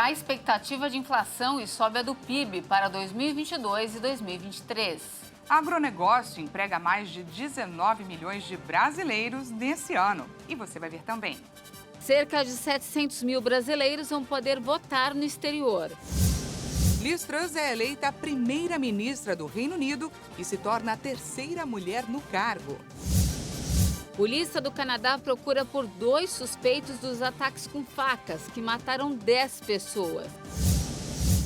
Cai a expectativa de inflação e sobe a do PIB para 2022 e 2023. Agronegócio emprega mais de 19 milhões de brasileiros nesse ano. E você vai ver também. Cerca de 700 mil brasileiros vão poder votar no exterior. Liz Truss é eleita a primeira-ministra do Reino Unido e se torna a terceira mulher no cargo. Polícia do Canadá procura por 2 suspeitos dos ataques com facas que mataram 10 pessoas.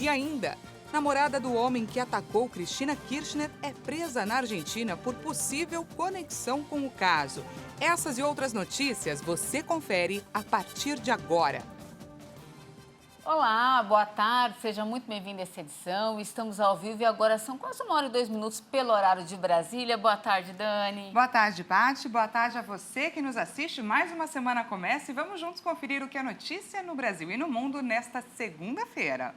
E ainda, namorada do homem que atacou Cristina Kirchner é presa na Argentina por possível conexão com o caso. Essas e outras notícias você confere a partir de agora. Olá, boa tarde, seja muito bem-vindo a essa edição. Estamos ao vivo e agora são quase 1h02 pelo horário de Brasília. Boa tarde, Dani. Boa tarde, Paty. Boa tarde a você que nos assiste. Mais uma semana começa e vamos juntos conferir o que é notícia no Brasil e no mundo nesta segunda-feira.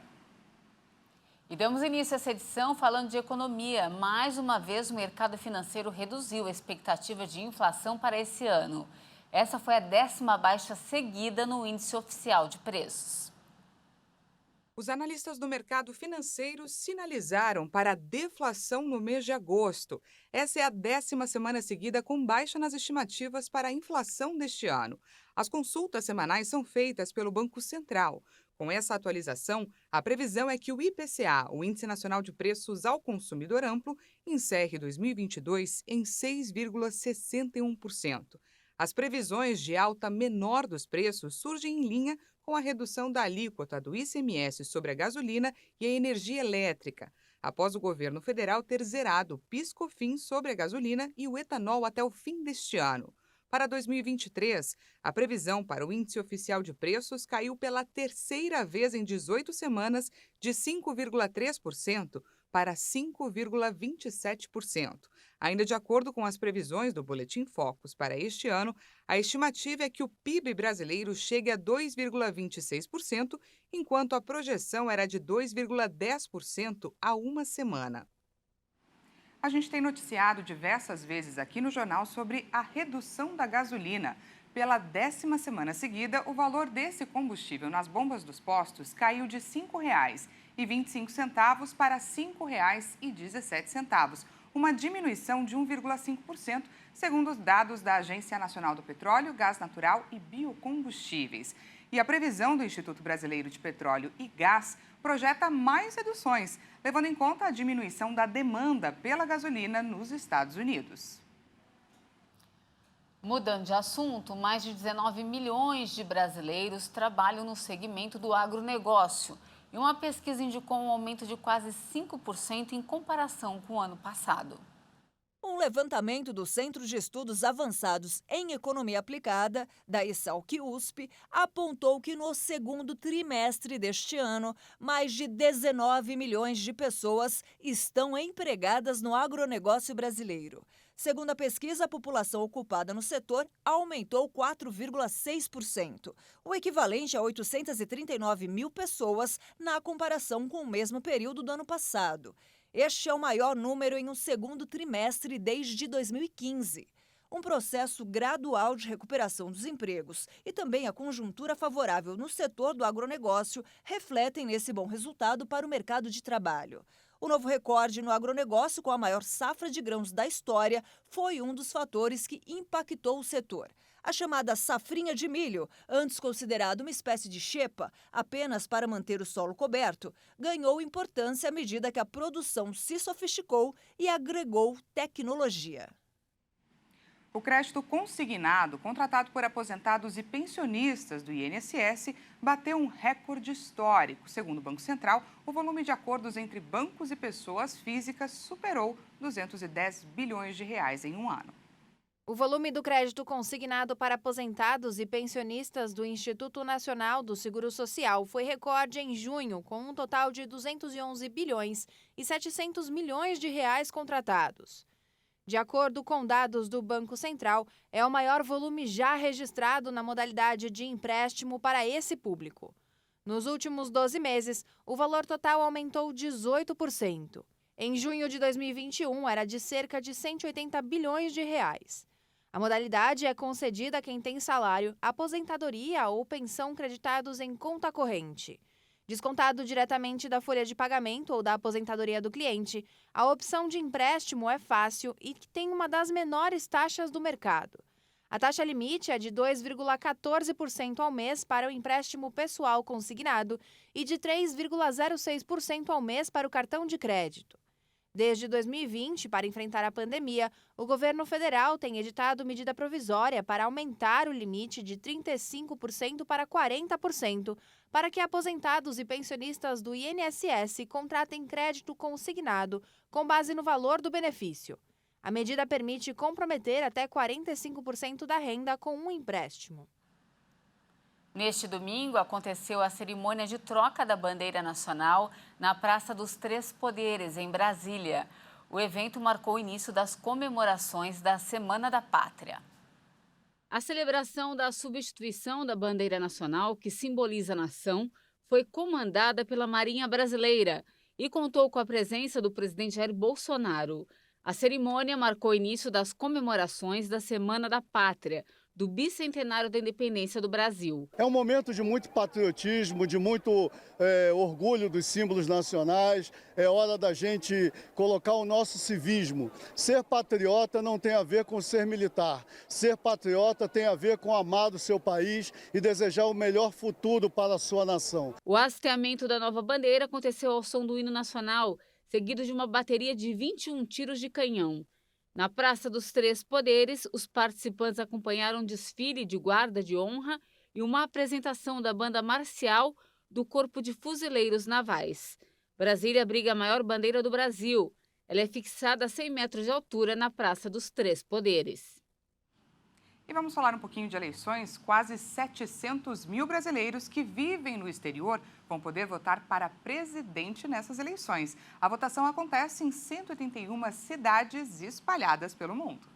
E damos início a essa edição falando de economia. Mais uma vez, o mercado financeiro reduziu a expectativa de inflação para esse ano. Essa foi a 10ª baixa seguida no índice oficial de preços. Os analistas do mercado financeiro sinalizaram para a deflação no mês de agosto. Essa é a 10ª semana seguida com baixa nas estimativas para a inflação deste ano. As consultas semanais são feitas pelo Banco Central. Com essa atualização, a previsão é que o IPCA, o Índice Nacional de Preços ao Consumidor Amplo, encerre 2022 em 6,61%. As previsões de alta menor dos preços surgem em linha com a redução da alíquota do ICMS sobre a gasolina e a energia elétrica, após o governo federal ter zerado o PIS/COFINS sobre a gasolina e o etanol até o fim deste ano. Para 2023, a previsão para o Índice Oficial de Preços caiu pela terceira vez em 18 semanas, de 5,3% para 5,27%. Ainda de acordo com as previsões do Boletim Focus para este ano, a estimativa é que o PIB brasileiro chegue a 2,26%, enquanto a projeção era de 2,10% há uma semana. A gente tem noticiado diversas vezes aqui no jornal sobre a redução da gasolina. Pela 10ª semana seguida, o valor desse combustível nas bombas dos postos caiu de R$ 5,25 para R$ 5,17, uma diminuição de 1,5%, segundo os dados da Agência Nacional do Petróleo, Gás Natural e Biocombustíveis. E a previsão do Instituto Brasileiro de Petróleo e Gás projeta mais reduções, levando em conta a diminuição da demanda pela gasolina nos Estados Unidos. Mudando de assunto, mais de 19 milhões de brasileiros trabalham no segmento do agronegócio. E uma pesquisa indicou um aumento de quase 5% em comparação com o ano passado. Um levantamento do Centro de Estudos Avançados em Economia Aplicada, da ESALQ-USP, apontou que no segundo trimestre deste ano, mais de 19 milhões de pessoas estão empregadas no agronegócio brasileiro. Segundo a pesquisa, a população ocupada no setor aumentou 4,6%, o equivalente a 839 mil pessoas na comparação com o mesmo período do ano passado. Este é o maior número em um segundo trimestre desde 2015. Um processo gradual de recuperação dos empregos e também a conjuntura favorável no setor do agronegócio refletem nesse bom resultado para o mercado de trabalho. O novo recorde no agronegócio, com a maior safra de grãos da história, foi um dos fatores que impactou o setor. A chamada safrinha de milho, antes considerada uma espécie de xepa, apenas para manter o solo coberto, ganhou importância à medida que a produção se sofisticou e agregou tecnologia. O crédito consignado, contratado por aposentados e pensionistas do INSS, bateu um recorde histórico. Segundo o Banco Central, o volume de acordos entre bancos e pessoas físicas superou 210 bilhões de reais em um ano. O volume do crédito consignado para aposentados e pensionistas do Instituto Nacional do Seguro Social foi recorde em junho, com um total de 211 bilhões e 700 milhões de reais contratados. De acordo com dados do Banco Central, é o maior volume já registrado na modalidade de empréstimo para esse público. Nos últimos 12 meses, o valor total aumentou 18%. Em junho de 2021, era de cerca de 180 bilhões de reais. A modalidade é concedida a quem tem salário, aposentadoria ou pensão creditados em conta corrente. Descontado diretamente da folha de pagamento ou da aposentadoria do cliente, a opção de empréstimo é fácil e tem uma das menores taxas do mercado. A taxa limite é de 2,14% ao mês para o empréstimo pessoal consignado e de 3,06% ao mês para o cartão de crédito. Desde 2020, para enfrentar a pandemia, o governo federal tem editado medida provisória para aumentar o limite de 35% para 40%, para que aposentados e pensionistas do INSS contratem crédito consignado com base no valor do benefício. A medida permite comprometer até 45% da renda com um empréstimo. Neste domingo, aconteceu a cerimônia de troca da bandeira nacional na Praça dos Três Poderes, em Brasília. O evento marcou o início das comemorações da Semana da Pátria. A celebração da substituição da bandeira nacional, que simboliza a nação, foi comandada pela Marinha Brasileira e contou com a presença do presidente Jair Bolsonaro. A cerimônia marcou o início das comemorações da Semana da Pátria, do bicentenário da independência do Brasil. É um momento de muito patriotismo, de muito orgulho dos símbolos nacionais. É hora da gente colocar o nosso civismo. Ser patriota não tem a ver com ser militar. Ser patriota tem a ver com amar o seu país e desejar o melhor futuro para a sua nação. O hasteamento da nova bandeira aconteceu ao som do hino nacional, seguido de uma bateria de 21 tiros de canhão. Na Praça dos Três Poderes, os participantes acompanharam um desfile de guarda de honra e uma apresentação da banda marcial do Corpo de Fuzileiros Navais. Brasília abriga a maior bandeira do Brasil. Ela é fixada a 100 metros de altura na Praça dos Três Poderes. E vamos falar um pouquinho de eleições. Quase 700 mil brasileiros que vivem no exterior vão poder votar para presidente nessas eleições. A votação acontece em 181 cidades espalhadas pelo mundo.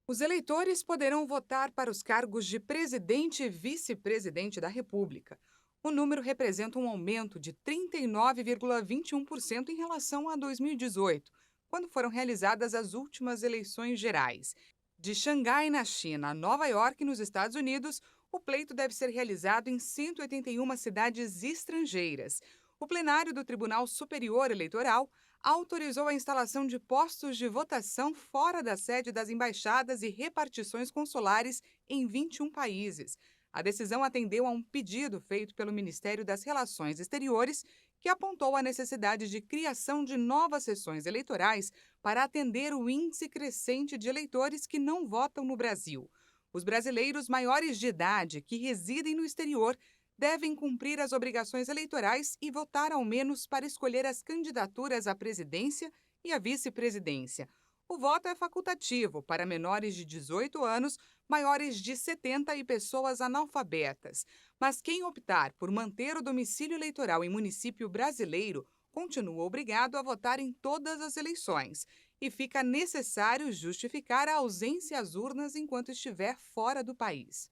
Os eleitores poderão votar para os cargos de presidente e vice-presidente da República. O número representa um aumento de 39,21% em relação a 2018, quando foram realizadas as últimas eleições gerais. De Xangai, na China, a Nova York, nos Estados Unidos, o pleito deve ser realizado em 181 cidades estrangeiras. O plenário do Tribunal Superior Eleitoral autorizou a instalação de postos de votação fora da sede das embaixadas e repartições consulares em 21 países. A decisão atendeu a um pedido feito pelo Ministério das Relações Exteriores, que apontou a necessidade de criação de novas sessões eleitorais para atender o índice crescente de eleitores que não votam no Brasil. Os brasileiros maiores de idade que residem no exterior devem cumprir as obrigações eleitorais e votar ao menos para escolher as candidaturas à presidência e à vice-presidência. O voto é facultativo para menores de 18 anos, maiores de 70 e pessoas analfabetas. Mas quem optar por manter o domicílio eleitoral em município brasileiro continua obrigado a votar em todas as eleições e fica necessário justificar a ausência às urnas enquanto estiver fora do país.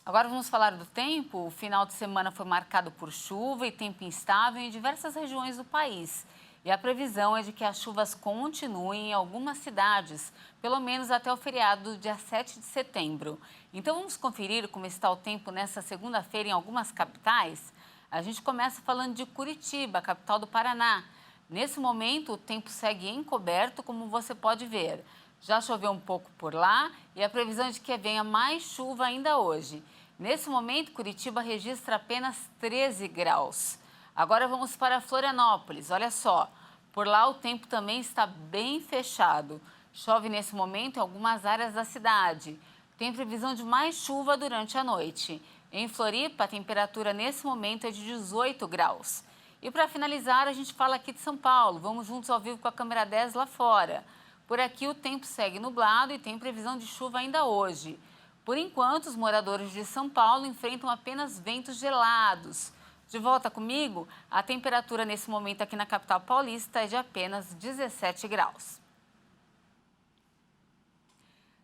Agora vamos falar do tempo. O final de semana foi marcado por chuva e tempo instável em diversas regiões do país. E a previsão é de que as chuvas continuem em algumas cidades, pelo menos até o feriado do dia 7 de setembro. Então vamos conferir como está o tempo nesta segunda-feira em algumas capitais? A gente começa falando de Curitiba, capital do Paraná. Nesse momento o tempo segue encoberto, como você pode ver. Já choveu um pouco por lá e a previsão é de que venha mais chuva ainda hoje. Nesse momento, Curitiba registra apenas 13 graus. Agora vamos para Florianópolis. Olha só, por lá o tempo também está bem fechado. Chove nesse momento em algumas áreas da cidade. Tem previsão de mais chuva durante a noite. Em Floripa, a temperatura nesse momento é de 18 graus. E para finalizar, a gente fala aqui de São Paulo. Vamos juntos ao vivo com a câmera 10 lá fora. Por aqui o tempo segue nublado e tem previsão de chuva ainda hoje. Por enquanto, os moradores de São Paulo enfrentam apenas ventos gelados. De volta comigo, a temperatura nesse momento aqui na capital paulista é de apenas 17 graus.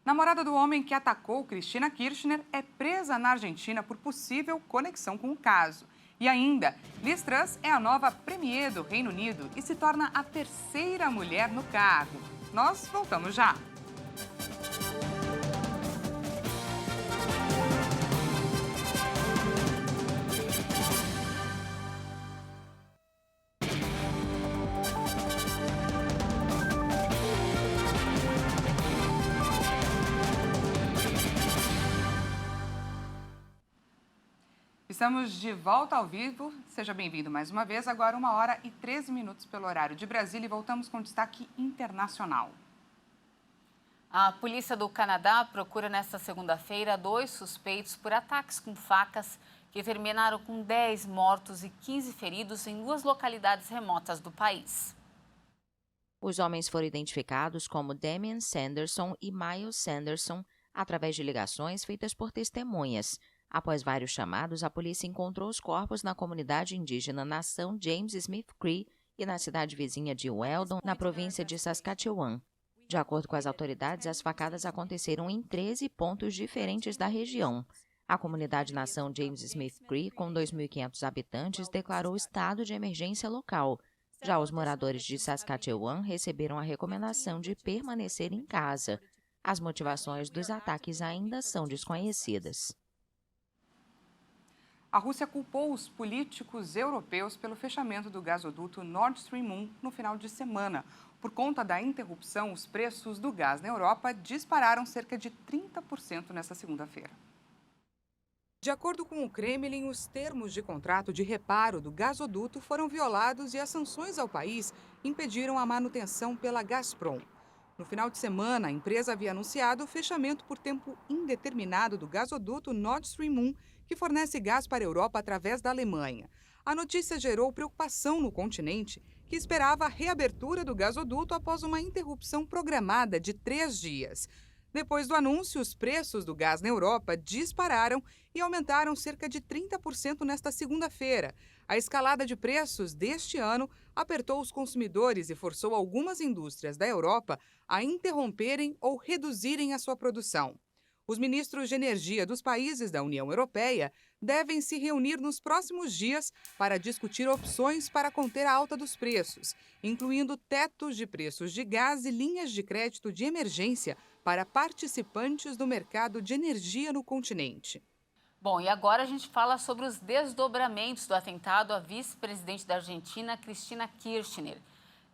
Namorada do homem que atacou Cristina Kirchner é presa na Argentina por possível conexão com o caso. E ainda, Liz Truss é a nova premier do Reino Unido e se torna a terceira mulher no cargo. Nós voltamos já. Estamos de volta ao vivo. Seja bem-vindo mais uma vez. Agora 1h13 pelo horário de Brasília e voltamos com destaque internacional. A polícia do Canadá procura nesta segunda-feira 2 suspeitos por ataques com facas que terminaram com 10 mortos e 15 feridos em 2 localidades remotas do país. Os homens foram identificados como Damien Sanderson e Miles Sanderson através de ligações feitas por testemunhas. Após vários chamados, a polícia encontrou os corpos na comunidade indígena Nação James Smith Cree e na cidade vizinha de Weldon, na província de Saskatchewan. De acordo com as autoridades, as facadas aconteceram em 13 pontos diferentes da região. A comunidade Nação James Smith Cree, com 2.500 habitantes, declarou estado de emergência local. Já os moradores de Saskatchewan receberam a recomendação de permanecer em casa. As motivações dos ataques ainda são desconhecidas. A Rússia culpou os políticos europeus pelo fechamento do gasoduto Nord Stream 1 no final de semana. Por conta da interrupção, os preços do gás na Europa dispararam cerca de 30% nesta segunda-feira. De acordo com o Kremlin, os termos de contrato de reparo do gasoduto foram violados e as sanções ao país impediram a manutenção pela Gazprom. No final de semana, a empresa havia anunciado o fechamento por tempo indeterminado do gasoduto Nord Stream 1, que fornece gás para a Europa através da Alemanha. A notícia gerou preocupação no continente, que esperava a reabertura do gasoduto após uma interrupção programada de 3 dias. Depois do anúncio, os preços do gás na Europa dispararam e aumentaram cerca de 30% nesta segunda-feira. A escalada de preços deste ano apertou os consumidores e forçou algumas indústrias da Europa a interromperem ou reduzirem a sua produção. Os ministros de energia dos países da União Europeia devem se reunir nos próximos dias para discutir opções para conter a alta dos preços, incluindo tetos de preços de gás e linhas de crédito de emergência para participantes do mercado de energia no continente. Bom, e agora a gente fala sobre os desdobramentos do atentado à vice-presidente da Argentina, Cristina Kirchner.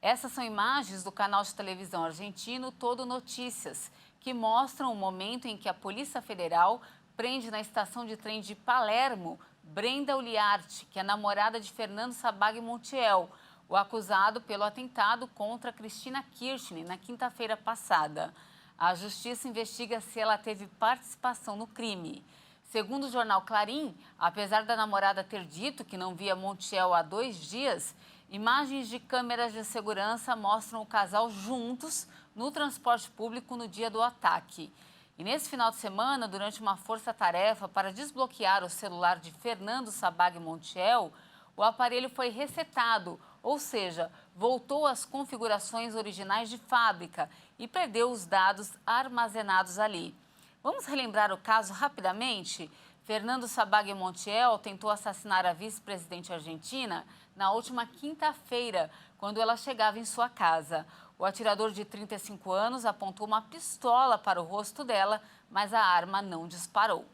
Essas são imagens do canal de televisão argentino Todo Notícias, que mostram o momento em que a Polícia Federal prende na estação de trem de Palermo Brenda Uliarte, que é namorada de Fernando Sabag Montiel, o acusado pelo atentado contra Cristina Kirchner na quinta-feira passada. A justiça investiga se ela teve participação no crime. Segundo o jornal Clarín, apesar da namorada ter dito que não via Montiel há 2 dias, imagens de câmeras de segurança mostram o casal juntos no transporte público no dia do ataque. E nesse final de semana, durante uma força-tarefa para desbloquear o celular de Fernando Sabag Montiel, o aparelho foi resetado, ou seja, voltou às configurações originais de fábrica e perdeu os dados armazenados ali. Vamos relembrar o caso rapidamente? Fernando Sabag Montiel tentou assassinar a vice-presidente argentina na última quinta-feira, quando ela chegava em sua casa. O atirador de 35 anos apontou uma pistola para o rosto dela, mas a arma não disparou.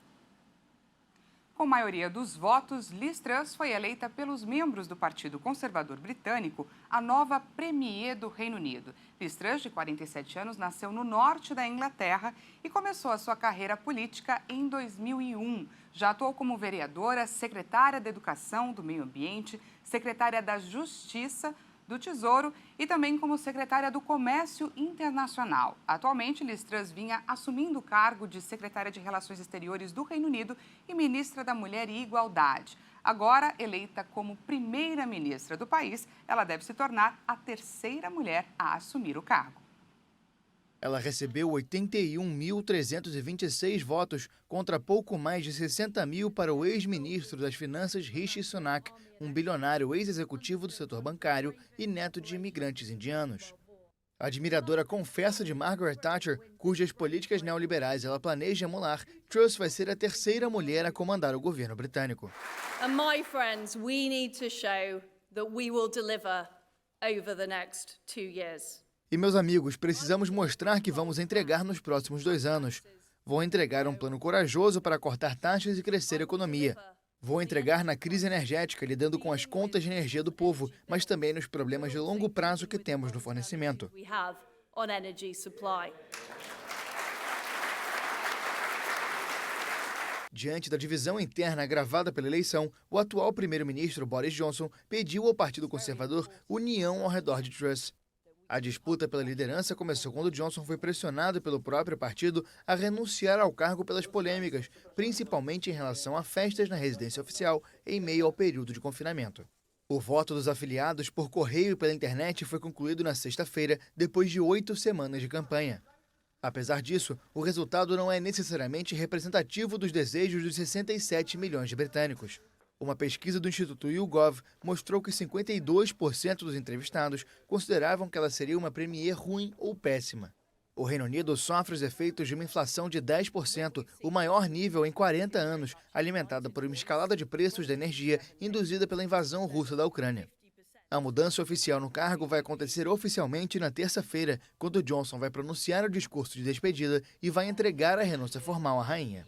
Com maioria dos votos, Liz Truss foi eleita pelos membros do Partido Conservador Britânico a nova Premier do Reino Unido. Liz Truss, de 47 anos, nasceu no norte da Inglaterra e começou a sua carreira política em 2001. Já atuou como vereadora, secretária da Educação, do Meio Ambiente, secretária da Justiça, do Tesouro e também como secretária do Comércio Internacional. Atualmente, Liz Truss vinha assumindo o cargo de secretária de Relações Exteriores do Reino Unido e ministra da Mulher e Igualdade. Agora, eleita como primeira-ministra do país, ela deve se tornar a 3ª mulher a assumir o cargo. Ela recebeu 81.326 votos contra pouco mais de 60 mil para o ex-ministro das Finanças Rishi Sunak, um bilionário ex-executivo do setor bancário e neto de imigrantes indianos. A admiradora confessa de Margaret Thatcher, cujas políticas neoliberais ela planeja emular, Truss vai ser a 3ª mulher a comandar o governo britânico. And my friends, we need to show that we will deliver over the next 2 years. E, meus amigos, precisamos mostrar que vamos entregar nos próximos 2 anos. Vou entregar um plano corajoso para cortar taxas e crescer a economia. Vou entregar na crise energética, lidando com as contas de energia do povo, mas também nos problemas de longo prazo que temos no fornecimento. Diante da divisão interna agravada pela eleição, o atual primeiro-ministro Boris Johnson pediu ao Partido Conservador união ao redor de Truss. A disputa pela liderança começou quando Johnson foi pressionado pelo próprio partido a renunciar ao cargo pelas polêmicas, principalmente em relação a festas na residência oficial em meio ao período de confinamento. O voto dos afiliados por correio e pela internet foi concluído na sexta-feira, depois de 8 semanas de campanha. Apesar disso, o resultado não é necessariamente representativo dos desejos dos 67 milhões de britânicos. Uma pesquisa do Instituto YouGov mostrou que 52% dos entrevistados consideravam que ela seria uma premier ruim ou péssima. O Reino Unido sofre os efeitos de uma inflação de 10%, o maior nível em 40 anos, alimentada por uma escalada de preços da energia induzida pela invasão russa da Ucrânia. A mudança oficial no cargo vai acontecer oficialmente na terça-feira, quando Johnson vai pronunciar o discurso de despedida e vai entregar a renúncia formal à rainha.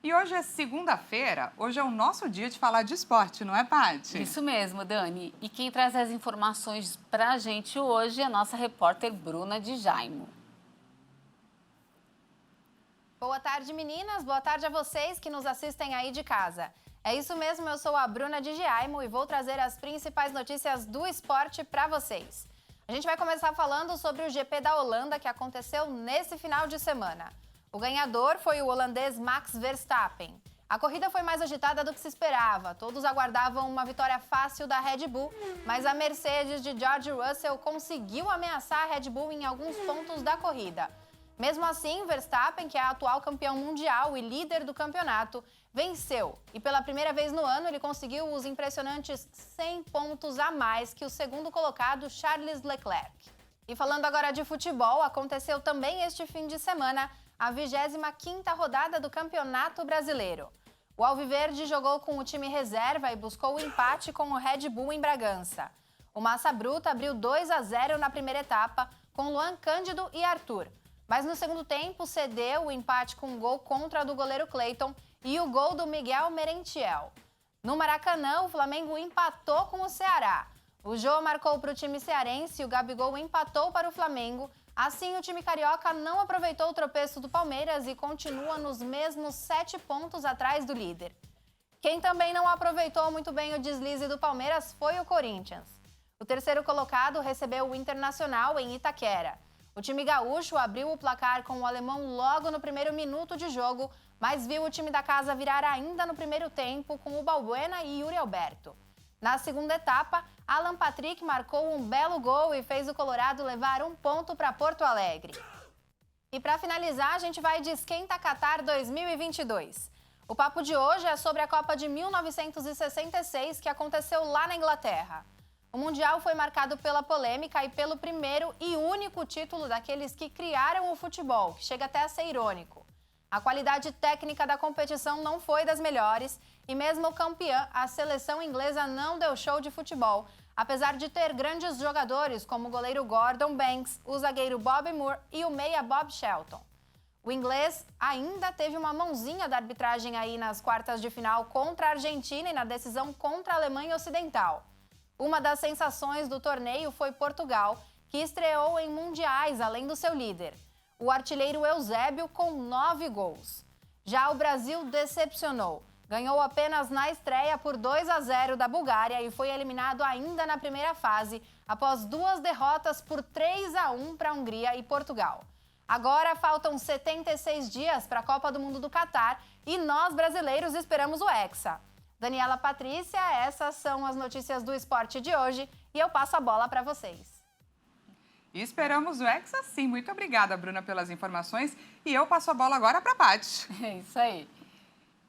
E hoje é segunda-feira, hoje é o nosso dia de falar de esporte, não é, Paty? Isso mesmo, Dani. E quem traz as informações para a gente hoje é a nossa repórter Bruna de Jaimo. Boa tarde, meninas. Boa tarde a vocês que nos assistem aí de casa. É isso mesmo, eu sou a Bruna de Jaimo e vou trazer as principais notícias do esporte para vocês. A gente vai começar falando sobre o GP da Holanda que aconteceu nesse final de semana. O ganhador foi o holandês Max Verstappen. A corrida foi mais agitada do que se esperava. Todos aguardavam uma vitória fácil da Red Bull, mas a Mercedes de George Russell conseguiu ameaçar a Red Bull em alguns pontos da corrida. Mesmo assim, Verstappen, que é atual campeão mundial e líder do campeonato, venceu. E pela primeira vez no ano, ele conseguiu os impressionantes 100 pontos a mais que o segundo colocado, Charles Leclerc. E falando agora de futebol, aconteceu também este fim de semana a 25ª rodada do Campeonato Brasileiro. O Alviverde jogou com o time reserva e buscou o empate com o Red Bull em Bragança. O Massa Bruta abriu 2-0 na primeira etapa, com Luan Cândido e Arthur. Mas no segundo tempo cedeu o empate com um gol contra do goleiro Cleiton e o gol do Miguel Merentiel. No Maracanã, o Flamengo empatou com o Ceará. O Jô marcou para o time cearense e o Gabigol empatou para o Flamengo. Assim, o time carioca não aproveitou o tropeço do Palmeiras e continua nos mesmos 7 pontos atrás do líder. Quem também não aproveitou muito bem o deslize do Palmeiras foi o Corinthians. O terceiro colocado recebeu o Internacional em Itaquera. O time gaúcho abriu o placar com o alemão logo no primeiro minuto de jogo, mas viu o time da casa virar ainda no primeiro tempo com o Balbuena e Yuri Alberto. Na segunda etapa, Alan Patrick marcou um belo gol e fez o Colorado levar 1 ponto para Porto Alegre. E para finalizar, a gente vai de Esquenta Qatar 2022. O papo de hoje é sobre a Copa de 1966, que aconteceu lá na Inglaterra. O Mundial foi marcado pela polêmica e pelo primeiro e único título daqueles que criaram o futebol, que chega até a ser irônico. A qualidade técnica da competição não foi das melhores e mesmo campeã, a seleção inglesa não deu show de futebol, apesar de ter grandes jogadores como o goleiro Gordon Banks, o zagueiro Bobby Moore e o meia Bob Shelton. O inglês ainda teve uma mãozinha da arbitragem aí nas quartas de final contra a Argentina e na decisão contra a Alemanha Ocidental. Uma das sensações do torneio foi Portugal, que estreou em mundiais além do seu líder, o artilheiro Eusébio, com 9 gols. Já o Brasil decepcionou. Ganhou apenas na estreia por 2-0 da Bulgária e foi eliminado ainda na primeira fase, após 2 derrotas por 3-1 para a Hungria e Portugal. Agora faltam 76 dias para a Copa do Mundo do Catar e nós, brasileiros, esperamos o Hexa. Daniela Patrícia, essas são as notícias do esporte de hoje e eu passo a bola para vocês. E esperamos o Hexa, sim. Muito obrigada, Bruna, pelas informações. E eu passo a bola agora para a Paty. É isso aí.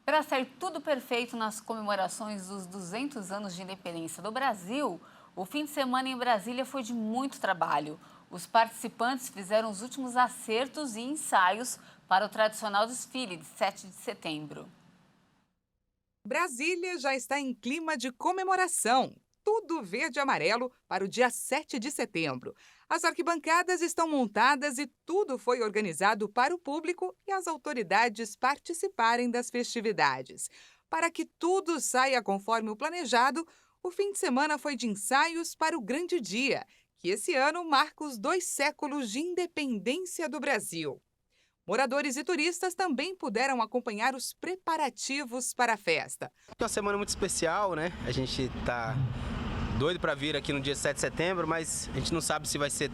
Para ser tudo perfeito nas comemorações dos 200 anos de independência do Brasil, o fim de semana em Brasília foi de muito trabalho. Os participantes fizeram os últimos acertos e ensaios para o tradicional desfile de 7 de setembro. Brasília já está em clima de comemoração. Tudo verde e amarelo para o dia 7 de setembro. As arquibancadas estão montadas e tudo foi organizado para o público e as autoridades participarem das festividades. Para que tudo saia conforme o planejado, o fim de semana foi de ensaios para o grande dia, que esse ano marca os 2 séculos de independência do Brasil. Moradores e turistas também puderam acompanhar os preparativos para a festa. É uma semana muito especial, né? A gente tá doido para vir aqui no dia 7 de setembro, mas a gente não sabe se vai ser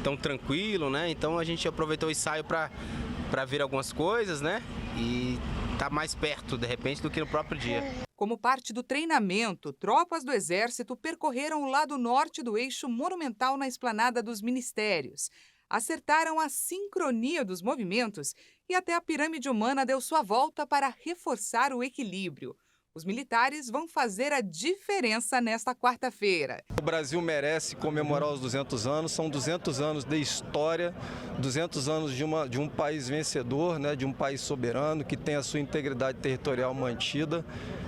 tão tranquilo, né? Então a gente aproveitou o ensaio para ver algumas coisas, né? E tá mais perto, de repente, do que no próprio dia. Como parte do treinamento, tropas do Exército percorreram o lado norte do eixo monumental na Esplanada dos Ministérios. Acertaram a sincronia dos movimentos e até a pirâmide humana deu sua volta para reforçar o equilíbrio. Os militares vão fazer a diferença nesta quarta-feira. O Brasil merece comemorar os 200 anos, são 200 anos de história, 200 anos de um país vencedor, né, de um país soberano, que tem a sua integridade territorial mantida.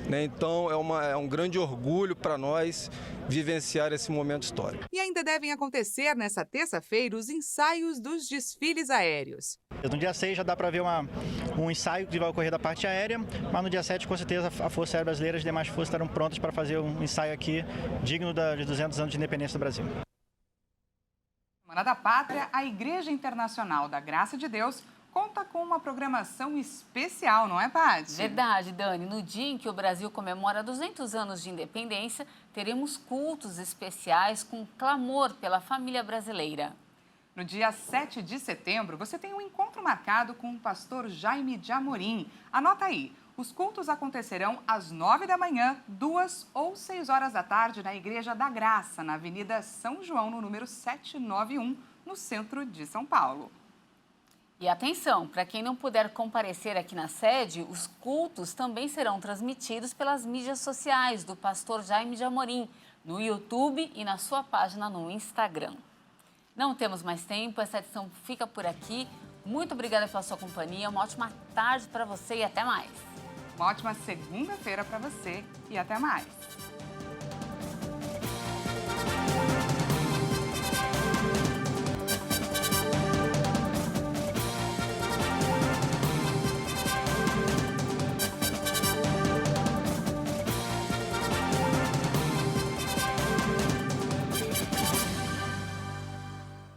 Né, então é um grande orgulho para nós vivenciar esse momento histórico. E ainda devem acontecer nesta terça-feira os ensaios dos desfiles aéreos. No dia 6 já dá para ver um ensaio que vai ocorrer da parte aérea, mas no dia 7, com certeza, a Força Aérea Brasileira e as demais forças estarão prontas para fazer um ensaio aqui digno de 200 anos de independência do Brasil. Semana da Pátria, a Igreja Internacional da Graça de Deus conta com uma programação especial, não é, Paty? Verdade, Dani. No dia em que o Brasil comemora 200 anos de independência, teremos cultos especiais com clamor pela família brasileira. No dia 7 de setembro, você tem um encontro marcado com o pastor Jaime de Amorim. Anota aí, os cultos acontecerão às 9 da manhã, 2 ou 6 horas da tarde na Igreja da Graça, na Avenida São João, no número 791, no centro de São Paulo. E atenção, para quem não puder comparecer aqui na sede, os cultos também serão transmitidos pelas mídias sociais do pastor Jaime de Amorim, no YouTube e na sua página no Instagram. Não temos mais tempo, essa edição fica por aqui. Muito obrigada pela sua companhia, uma ótima tarde para você e até mais. Uma ótima segunda-feira para você e até mais.